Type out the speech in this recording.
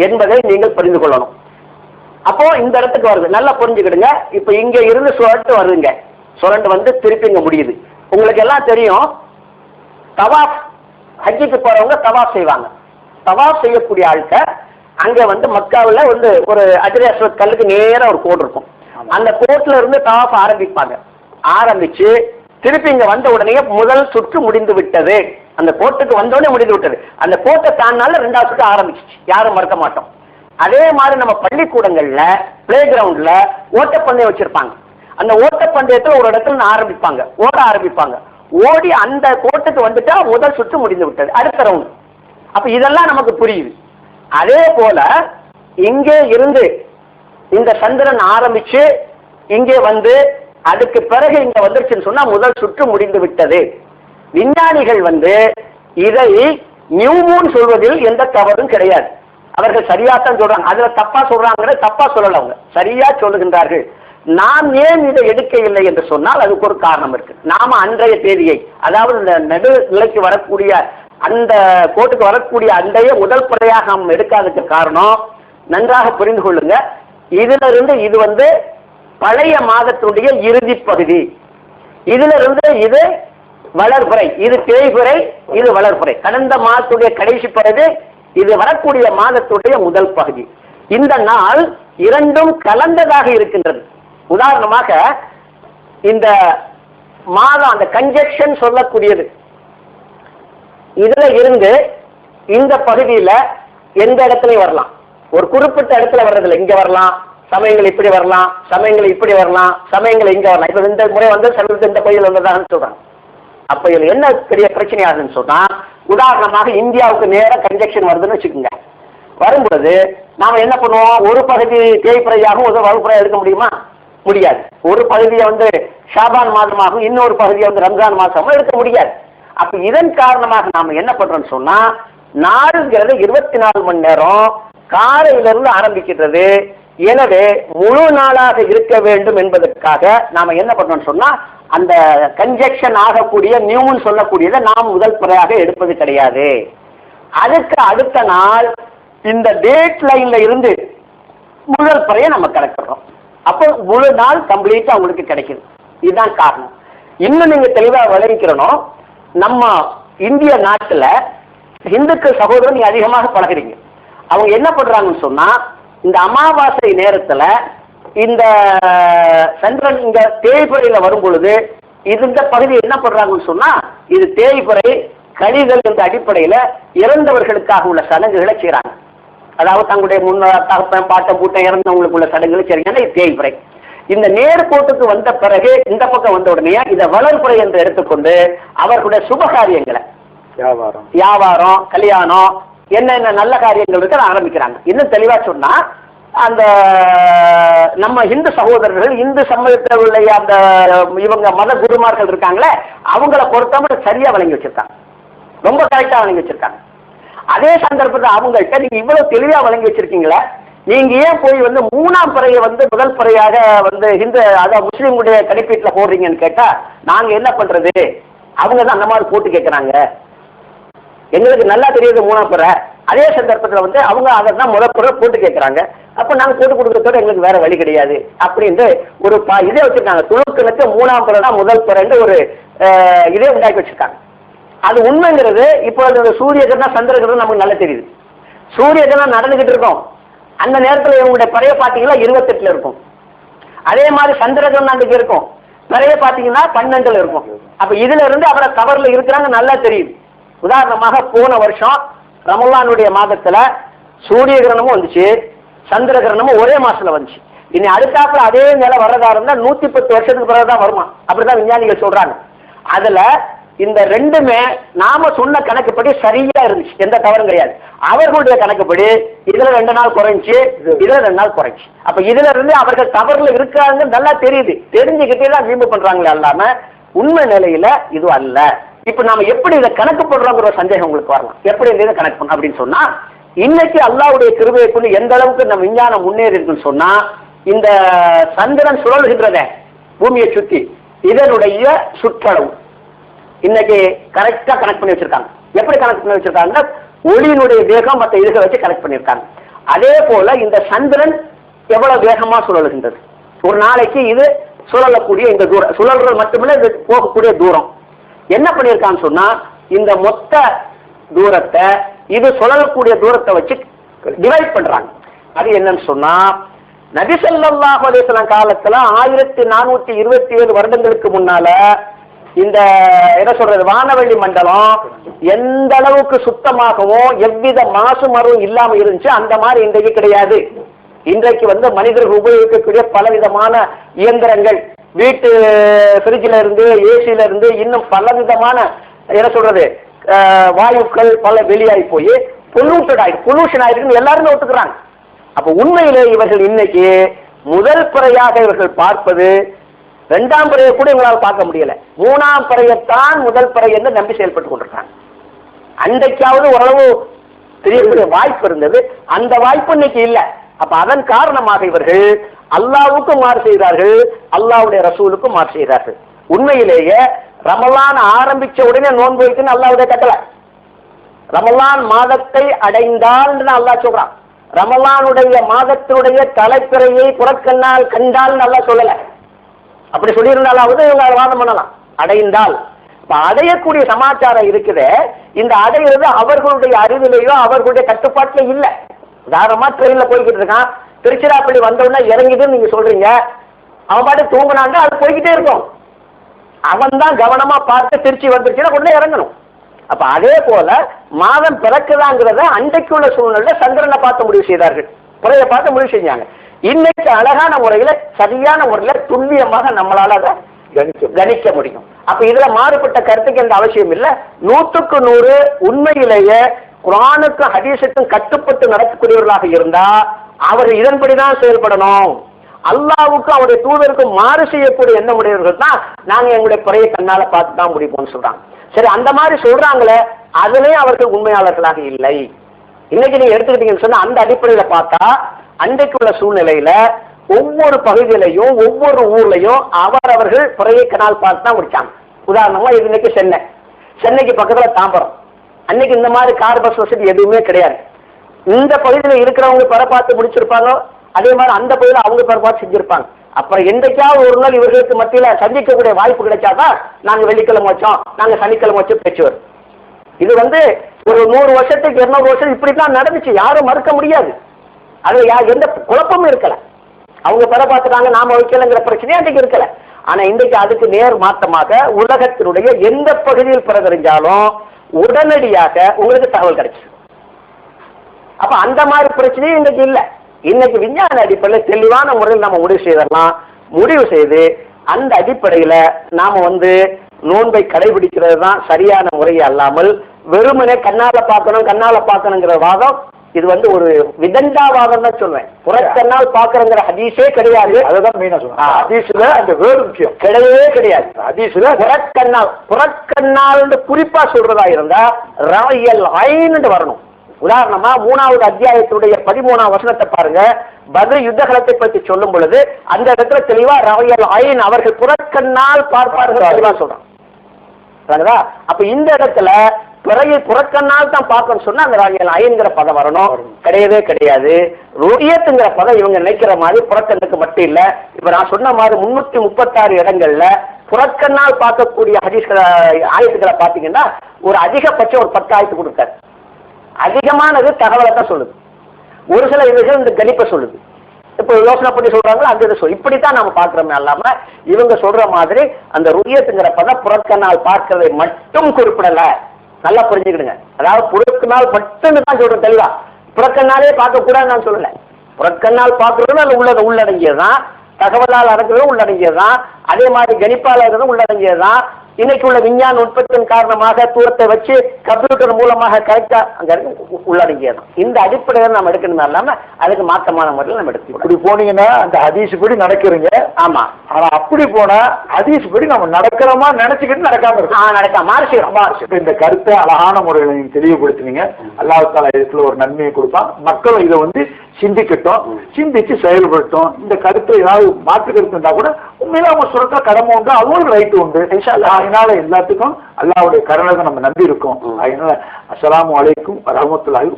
என்பதை நீங்கள் புரிந்து கொள்ளணும். அப்போ இந்த இடத்துக்கு வருது, நல்லா புரிஞ்சுக்கிடுங்க. இப்ப இங்க இருந்து சுழட்டு வருதுங்க, சுழண்டு வந்து திருப்பி இங்க முடியுது. உங்களுக்கு எல்லாம் தெரியும், தவாஃப் ஹஜ்ஜுக்கு போறவங்க தவாஃப் செய்வாங்க. தவாஃப் செய்யக்கூடிய ஆட்க அங்க வந்து மக்காவில் வந்து ஒரு அஜ்ர் அஸ்வத் கல்லுக்கு நேரம் ஒரு கோடு இருக்கும். அந்த கோட்ல இருந்து தவாஃப் ஆரம்பிப்பாங்க. ஆரம்பிச்சு திருப்பி இங்க வந்த உடனே முதல் சுற்று முடிந்து விட்டது, அந்த கோட்டுக்கு வந்தோடனே முடிந்து விட்டது. அந்த கோட்டை தாண்டினால ரெண்டாவது சுற்று ஆரம்பிச்சிச்சு, யாரும் மறக்க மாட்டோம். அதே மாதிரி நம்ம பள்ளிக்கூடங்கள்ல பிளே கிரவுண்ட்ல ஓட்டப்பந்தயம் வச்சிருப்பாங்க. அந்த ஓட்டப்பந்தயத்துல ஒரு இடத்துல ஆரம்பிப்பாங்க, ஓட ஆரம்பிப்பாங்க. ஓடி அந்த கோட்டுக்கு வந்துட்டா முதல் சுற்று முடிந்து விட்டது, அடுத்த ரவுண்ட். அப்ப இதெல்லாம் நமக்கு புரியுது. அதே போல இங்கே இருந்து இந்த சந்திரன் ஆரம்பிச்சு இங்கே வந்து அதுக்கு பிறகு இங்க வந்துருச்சுன்னு சொன்னா முதல் சுற்று முடிந்து விட்டது. விஞ்ஞானிகள் வந்து இதை நியூ மூன் சொல்வதில் எந்த தவறும் கிடையாது. அவர்கள் சரியாத்தான் சொல்றாங்க, அதுல தப்பா சொல்றாங்க, தப்பா சொல்லல, அவங்க சரியா சொல்லுகின்றார்கள். நாம் ஏன் இதை எடுக்க இல்லை என்று சொன்னால் அதுக்கு ஒரு காரணம் இருக்கு. நாம அன்றைய தேதியை, அதாவது இந்த நடுநிலைக்கு வரக்கூடிய அந்த கோட்டுக்கு வரக்கூடிய அண்டைய முதல் படையாக நாம் எடுக்காததுக்கு காரணம் நன்றாக புரிந்து கொள்ளுங்க. இதுல இருந்து இது வந்து பழைய மாதத்துடைய இறுதி பகுதி, இதுல இருந்து இது வளர்புறை, இது தேய்புறை, இது வளர்புறை. கடந்த மாதத்துடைய கடைசி பகுதி, இது வரக்கூடிய மாதத்துடைய முதல் பகுதி. இந்த நாள் இரண்டும் கலந்ததாக இருக்கின்றது. உதாரணமாக இந்த மாதம் அந்த கன்ஜெக்ஷன் சொல்லக்கூடியது, இதுல இருந்து இந்த பகுதியில எந்த இடத்துலயும் வரலாம், ஒரு குறிப்பிட்ட இடத்துல வர்றதில்லை. இங்க வரலாம், சமயங்கள் இப்படி வரலாம், சமயங்கள் இப்படி வரலாம், சமயங்கள் இங்க வரலாம். இப்ப இந்த முறை வந்து சமயத்து இந்த பகுதியில் வந்ததான்னு சொல்றாங்க. அப்ப இதுல என்ன பெரிய பிரச்சனை ஆகுதுன்னு சொன்னா, உதாரணமாக இந்தியாவுக்கு நேரம் கன்ஜெக்ஷன் வருதுன்னு வச்சுக்கோங்க. வரும்பொழுது நாம என்ன பண்ணுவோம், ஒரு பகுதி தேய்பிறையாகவும் ஒரு வகுப்புறையாக எடுக்க முடியுமா? முடியாது. ஒரு பகுதியை வந்து ஷாபான் மாதமாகவும் இன்னொரு பகுதியை வந்து ரம்ஜான் மாசமும் எடுக்க முடியாது. அப்ப இதன் காரணமாக நாம என்ன பண்றோம்னு சொன்னா, நாளுங்கிறது 24 மணி நேரம் காலையிலிருந்து ஆரம்பிக்கிறது. எனவே முழு நாளாக இருக்க வேண்டும் என்பதற்காக நாம என்ன பண்றோம்னு சொன்னா, அந்த கன்ஜெக்ஷன் ஆகக்கூடிய நியூமன் சொல்லக்கூடியதை நாம் முதல் முறையாக எடுப்பது கிடையாது. அதுக்கு அடுத்த நாள் இந்த டேட் லைன்ல இருந்து முதல் முறையை நம்ம கணக்கிடுறோம். அப்போ முழு நாள் கம்ப்ளீட்டா உங்களுக்கு கிடைக்குது. இதுதான் காரணம். இன்னும் நீங்க தெளிவாக விளைவிக்கிறணும், நம்ம இந்திய நாட்டுல இந்துக்கள் சகோதரர் நீங்க அதிகமாக பழகுறீங்க. அவங்க என்ன பண்றாங்கன்னு சொன்னா, இந்த அமாவாசை நேரத்துல இந்த சந்திரன் இங்க தேய்பிறையில வரும் பொழுது இந்த பகுதி என்ன பண்றாங்கன்னு சொன்னா, இது தேய்பிறை கழிதல் என்ற அடிப்படையில இறந்தவர்களுக்காக உள்ள சடங்குகளை செய்யறாங்க. அதாவது தங்களுடைய முன்னோர் தகப்பன் பாட்டம் பூட்டம் இறந்தவங்களுக்கு உள்ள சடங்குகளை செய்யறாங்க. தேய்பிறை இந்த நேர்கோட்டுக்கு வந்த பிறகு இந்த பக்கம் வந்த உடனே இதை வளர்ப்புறை என்று எடுத்துக்கொண்டு அவர்களுடைய சுபகாரியங்களை, வியாபாரம், கல்யாணம், என்னென்ன நல்ல காரியங்கள் இருக்க ஆரம்பிக்கிறாங்க. இன்னும் தெளிவா சொன்னா, அந்த நம்ம இந்து சகோதரர்கள் இந்து சமூகத்தில் உள்ள அந்த இவங்க மத குருமார்கள் இருக்காங்களே, அவங்கள பொறுத்தவரை சரியா வழங்கி வச்சிருக்காங்க, ரொம்ப கரெக்டா வழங்கி வச்சிருக்காங்க. அதே சந்தர்ப்பத்தில் அவங்கள்ட்ட நீங்க இவ்வளவு தெளிவா வழங்கி வச்சிருக்கீங்களே, நீங்க ஏன் போய் வந்து 3ஆம் பிறையை வந்து முதல் பிறையாக வந்து இந்து அதாவது முஸ்லீம்களுடைய கணிப்பீட்டுல போடுறீங்கன்னு கேட்டா, நாங்க என்ன பண்றது, அவங்க தான் அந்த மாதிரி போட்டு கேட்கறாங்க. எங்களுக்கு நல்லா தெரியுது 3ஆம் பிறை. அதே சந்தர்ப்பத்தில் வந்து அவங்க அதை தான் முதல் பிறை போட்டு கேட்கறாங்க. அப்ப நாங்க போட்டு கொடுக்கறதோட எங்களுக்கு வேற வழி கிடையாது அப்படின்ட்டு ஒரு இதே வச்சிருக்காங்க. துணுக்களுக்கு 3ஆம் பிறை தான் முதல் பிறைன்னு ஒரு இதே உண்டாக்கி வச்சிருக்காங்க. அது உண்மைங்கிறது இப்போ சூரிய கிரகணம் சந்திர கிரகணம் நமக்கு நல்லா தெரியுது. சூரிய கிரகணம் நடந்துகிட்டு இருக்கோம், அந்த நேரத்தில் இவங்களுடைய பிறைய பார்த்தீங்கன்னா 28 இருக்கும். அதே மாதிரி சந்திர கிரகணம் அன்றைக்கு இருக்கும், பிறைய பார்த்தீங்கன்னா 12 இருக்கும். அப்ப இதுல இருந்து அவரை கவர்ல இருக்கிறாங்க நல்லா தெரியுது. உதாரணமாக போன வருஷம் ரமலானுடைய மாதத்துல சூரிய கிரகணமும் வந்துச்சு, சந்திர கிரகணமும் ஒரே மாசத்துல வந்துச்சு. இனி அடுத்தாப்புல அதே நிலை வர்றதா இருந்தா 110 வருஷத்துக்கு பிறகுதான் வருமா, அப்படிதான் விஞ்ஞானிகள் சொல்றாங்க. அதுல இந்த ரெண்டுமே நாம சொன்ன கணக்குப்படி சரியா இருந்துச்சு, எந்த தவறும் கிடையாது. அவர்களுடைய கணக்குப்படி இதுல 2 நாள் குறைஞ்சி, இதுல 2 நாள் குறைஞ்சி. அப்ப இதுல இருந்து அவர்கள் தவறுல இருக்காங்க நல்லா தெரியுது. தெரிஞ்சுக்கிட்டே தான் வீம்பு பண்றாங்களே அல்லாம உண்மை நிலையில இது அல்ல. இப்ப நாம எப்படி இதை கணக்கு போடுறோங்கிற ஒரு சந்தேகம் உங்களுக்கு வரலாம், எப்படி இதை கணக்கு பண்ண அப்படின்னு சொன்னா, இன்னைக்கு அல்லாஹ்வுடைய கிருபையை கொண்டு எந்த அளவுக்கு நம்ம விஞ்ஞானம் முன்னேறி இருக்குன்னு சொன்னா, இந்த சந்திரன் சுழல்கின்றத பூமியை சுத்தி இதனுடைய சுற்றளவு இன்னைக்கு கரெக்டா கனெக்ட் பண்ணி வச்சிருக்காங்க. எப்படி கனெக்ட் பண்ணி வச்சிருக்காங்கன்னா, ஒளியினுடைய வேகம் மற்ற இதுகளை வச்சு கனெக்ட் பண்ணியிருக்காங்க. அதே போல இந்த சந்திரன் எவ்வளவு வேகமா சுழல்கின்றது. ஒரு நாளைக்கு இது சுழலக்கூடிய இந்த தூரம், சுழல்கள் மட்டுமில்ல இது போகக்கூடிய தூரம். என்ன பண்ணியிருக்கான்னு சொன்னா, இந்த மொத்த தூரத்தை இது சுழலக்கூடிய தூரத்தை வச்சு டிவைட் பண்றாங்க. அது என்னன்னு சொன்னா, நபி ஸல்லல்லாஹு அலைஹி வஸல்லம் காலத்துல 1427 வருடங்களுக்கு முன்னால இந்த என்ன சொல்றது வானவெளி மண்டலம் எந்த அளவுக்கு சுத்தமாகவும் எவ்வித மாசு மரம் இல்லாம இருந்துச்சு, அந்த மாதிரி இன்றைக்கு கிடையாது. இன்றைக்கு மனிதர்கள் உபயோகிக்கக்கூடிய பலவிதமான இயந்திரங்கள், வீட்டு ஃப்ரிட்ஜில இருந்து ஏசியில இருந்து இன்னும் பலவிதமான என்ன சொல்றது வாயுக்கள் பல வெளியாகி போய் பொல்யூஷன் ஆயிருக்கு எல்லாருமே ஒத்துக்கிறாங்க. அப்ப உண்மையிலே இவர்கள் இன்னைக்கு முதல் பிறையாக இவர்கள் பார்ப்பது, இரண்டாம் பிறையை கூட இவங்களால் பார்க்க முடியல, மூணாம் பிறையத்தான் முதல் பிறை என்று நம்பி செயல்பட்டுக் கொண்டிருக்காங்க. அன்றைக்காவது ஓரளவு தெரியக்கூடிய வாய்ப்பு இருந்தது, அந்த வாய்ப்பு இன்னைக்கு இல்லை. அப்ப அதன் காரணமாக இவர்கள் அல்லாஹ்வுக்கும் மாறு செய்கிறார்கள், அல்லாஹ்வுடைய ரசூலுக்கும் மாறு செய்கிறார்கள். உண்மையிலேயே ரமலான் ஆரம்பிச்ச உடனே நோன்பு வைக்கணும் அல்லாஹ்வுடைய கட்டளை. ரமலான் மாதத்தை அடைந்தால் அல்லாஹ் சொல்றான். ரமலானுடைய மாதத்தினுடைய தலைப்பிறையை புறக்கண்ணால் கண்டால் நல்லா சொல்லல. அப்படி சொல்லியிருந்தாலாவது இவங்க வாதம் பண்ணலாம். அடைந்தால் அடையக்கூடிய சமாச்சாரம் இருக்குது. இந்த அடையிறது அவர்களுடைய அறிவிலேயோ அவர்களுடைய கட்டுப்பாட்டில இல்லை. உதாரணமா ட்ரெயின்ல போய்கிட்டு இருக்கான், திருச்சிராப்பள்ளி வந்தவுடனே இறங்கிதுன்னு நீங்க சொல்றீங்க, அவன் பாட்டு தூங்கினாங்க, அது போய்கிட்டே இருக்கும். அவன் தான் கவனமா பார்த்து திருச்சி வந்துருச்சுன்னா உடனே இறங்கணும். அப்ப அதே போல மாதம் பிறக்குதாங்கிறத அன்றைக்குள்ள சூழ்நிலை சந்திரனை பார்த்து முடிவு செய்தார்கள், பிறையை பார்த்து முடிவு செஞ்சாங்க. இன்னைக்கு அழகான முறையில சரியான முறையில துல்லியமாக நம்மளால அதை கணிக்க முடியும். அப்ப இதுல மாறுபட்ட கருத்துக்கு எந்த அவசியம் இல்லை. 100க்கு 100 உண்மையிலேயே குர்ஆனுக்கும் ஹதீஸுக்கும் கட்டுப்பட்டு நடக்கக்கூடியவர்களாக இருந்தா அவர்கள் இதன்படிதான் செயல்படணும். அல்லாஹ்வுக்கும் அவருடைய தூதருக்கும் மாறு செய்யக்கூடிய எண்ணம் உடையவர்கள் தான் நாங்க எங்களுடைய பிறையை கண்ணால பார்த்து தான் முடிப்போம்னு சொல்றாங்க. சரி, அந்த மாதிரி சொல்றாங்களே, அதுலயும் அவர்கள் உண்மையாளர்களாக இல்லை. இன்னைக்கு நீங்க எடுத்துக்கிட்டீங்கன்னு சொன்னா அந்த அடிப்படையில பார்த்தா அன்றைக்கு உள்ள சூழ்நிலையில ஒவ்வொரு பகுதியிலையும் ஒவ்வொரு ஊர்லயும் அவர்கள் பிறையை கண்ணால் பார்த்து தான் முடிச்சாங்க. உதாரணமா இது இன்னைக்கு சென்னைக்கு பக்கத்துல தாம்பரம். அன்னைக்கு இந்த மாதிரி கார் பஸ் வசதி எதுவுமே கிடையாது. இந்த பகுதியில் இருக்கிறவங்க பிற பார்த்து முடிச்சிருப்பாங்க, அதே மாதிரி அந்த பகுதியில் அவங்க பிற பார்த்து செஞ்சிருப்பாங்க. அப்புறம் என்றைக்காவது ஒரு நாள் இவர்களுக்கு மத்தியில சந்திக்கக்கூடிய வாய்ப்பு கிடைச்சாதான் நாங்க வெள்ளிக்கிழமை வச்சோம், நாங்க சனிக்கிழமை வச்சு பேச்சு வரும். இது ஒரு 100 வருஷத்துக்கு 200 வருஷம் இப்படித்தான் நடந்துச்சு, யாரும் மறுக்க முடியாது. அதுல எந்த குழப்பமும் இருக்கல. அவங்க பிற பார்த்துட்டாங்க, நாம வைக்கலங்கிற பிரச்சனையே அன்றைக்கு இருக்கல. ஆனா இன்றைக்கு அதுக்கு நேர் மாற்றமாக உலகத்தினுடைய எந்த பகுதியில் பிற தெரிஞ்சாலும் உடனடியாக உங்களுக்கு தகவல் கிடைச்சிடும். அப்ப அந்த மாதிரி பிரச்சனையும் இன்னைக்கு இல்லை. இன்னைக்கு விஞ்ஞான அடிப்படையில் தெளிவான முறையில் நம்ம முடிவு செய்தரலாம். முடிவு செய்து அந்த அடிப்படையில நாம நோன்பை கடைபிடிக்கிறது தான் சரியான முறை அல்லாமல் வெறுமனே கண்ணால பார்க்கணுங்கிற வாதம் இது ஒரு விதண்டாவாதம் தான் சொல்றேன். புறக்கண்ணால் பார்க்கறங்கிற ஹதீஸே கிடையாது. அதுதான் மெயினா சொல்றேன். ஹதீஸ்ல அந்த வேர்டு முக்கியம் கிடையவே கிடையாது. ஹதீஸ்ல புறக்கண்ணால் குறிப்பா சொல்றதா இருந்தா ரயல் ஐன்னு வரணும். உதாரணமா 3வது அத்தியாயத்துடைய 13ஆம் வசனத்தை பாருங்க. பத்ர் யுத்தகலத்தை பற்றி சொல்லும் பொழுது அந்த இடத்துல தெளிவா ரயல் ஐன் அவர்கள் புறக்கண்ணால் பார்ப்பார்கள் சொல்றான். அப்ப இந்த இடத்துல பிறையை புறக்கண்ணால் தான் பார்க்கணும்னு சொன்னா அந்த ரயல் ஐன்கிற பதம் வரணும். கிடையவே கிடையாது. ருயத்துங்கிற பதம் இவங்க நினைக்கிற மாதிரி புறக்கண்ணுக்கு மட்டும் இல்ல. இப்ப நான் சொன்ன மாதிரி 336 இடங்கள்ல புறக்கண்ணால் பார்க்கக்கூடிய ஹதீஸ்களை ஆயத்துக்களை பாத்தீங்கன்னா ஒரு அதிகபட்சம் ஒரு 10 ஆயத்து கொடுத்தாரு. அதிகமானது தகவலை தான் சொல்லுது. ஒரு சில இதுகள் இந்த கணிப்பை சொல்லுது. இப்போ யோசனை பண்ணி சொல்றாங்களோ அந்த இதை இப்படித்தான் நாம பாக்குறோமே அல்லாம இவங்க சொல்ற மாதிரி அந்த ருயத்துங்கிற பதம் புறக்கண்ணால் பார்க்கிறதை மட்டும் குறிப்பிடல. நல்லா புரிஞ்சுக்கிடுங்க. அதாவது புறக்கண்ணால் மட்டும் தான் சொல்றேன் தெளிவா. புறக்கண்ணாலே பார்க்க கூடாது நான் சொல்லல. புறக்கண்ணால் பார்க்கறது அது உள்ளடங்கியதுதான், தகவலால் அடங்குறது உள்ளடங்கியதுதான், அதே மாதிரி கணிப்பால் இருக்கிறது உள்ளடங்கியதுதான். இன்னைக்கு உள்ள விஞ்ஞான உற்பத்தியின் காரணமாக தூரத்தை வச்சு கம்ப்யூட்டர் மூலமாக கரெக்டா அங்க உள்ளடங்கியதுதான். இந்த அடிப்படையில் நம்ம எடுக்கணுமே இல்லாம அதுக்கு மாற்றமான முறையில் நம்ம எடுக்கணும். இப்படி போனீங்கன்னா அந்த ஹதீஸ் படி நடக்கிறீங்க. ஆமா, ஆனா அப்படி போனா ஹதீஸ் படி நம்ம நடக்கிறோமா நினைச்சுக்கிட்டு நடக்காம இருக்கும். நடக்காம மாறிச்சு. இந்த கருத்தை அழகான முறையில் நீங்க தெளிவுபடுத்தினீங்க. அல்லாஹ் தஆலா இதுல ஒரு நன்மையை கொடுப்பான். மக்கள் இதை சிந்திக்கட்டும், சிந்திச்சு செயல்படுத்தும். இந்த கருத்தை ஏதாவது மாற்று கருத்து இருந்தா கூட உண்மையில அவங்க சொல்ற கடமை உண்டு, அவங்களுக்கு ரைட்டு உண்டு. அதனால எல்லாத்துக்கும் அல்லாஹ்வுடைய கருணை நம்ம நம்பி இருக்கோம். அதனால அஸ்ஸலாமு அலைக்கும் வரஹ்மத்துல்லாஹி